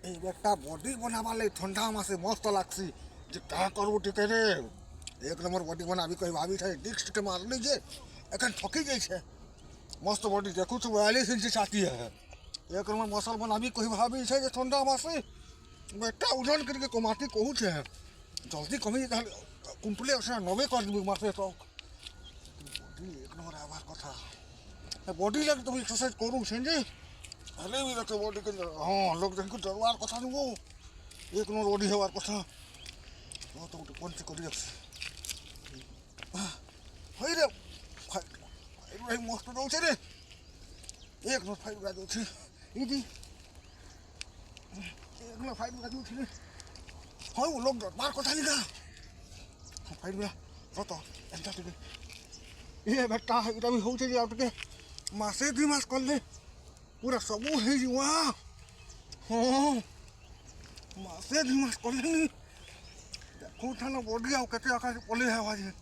এই একটা বডি বনাবালে ঠান্ডা মাসে মস্ত লাগছি যে क्या করবো টিকে রে एक नंबर बॉडी बनाबी कहीं भाभी थे डिक्स के मार लीजिए एखन थकी गई है मस्त बॉडी देखू तो 42 इंच छाती है एक नंबर मसल बनाबी कहीं भाभी है जे ठंडा मासे बेटा ओजन करके कमाती कहू छे जल्दी कमी कुंपले से नबे कर दी मासे तो बॉडी एक नंबर आवार कथा बॉडी लगे तो एक्सरसाइज करूँ छे जे हले भी रखे बॉडी के हाँ लोग देखो डरवार कथा नहीं वो एक नंबर बॉडी है वार कथा वो तो कौन से करी হয় রে ফাইট মস্ত দৌছে রে এক নট ফাইট বাজছে ইদি এক নট ফাইট বাজছে রে হয় ও লোক মার কথা লিখা ফাইট বা কত এটা থেকে এ বেটা এটা আমি হচ্ছে যে আপনি মাসে 2 মাস করলে পুরা সবু হয়ে যাওয়া হ্যাঁ মাসে 2 মাস করলে দেখো থানা বডি আও কেতে আকাশ পলে হওয়া যায়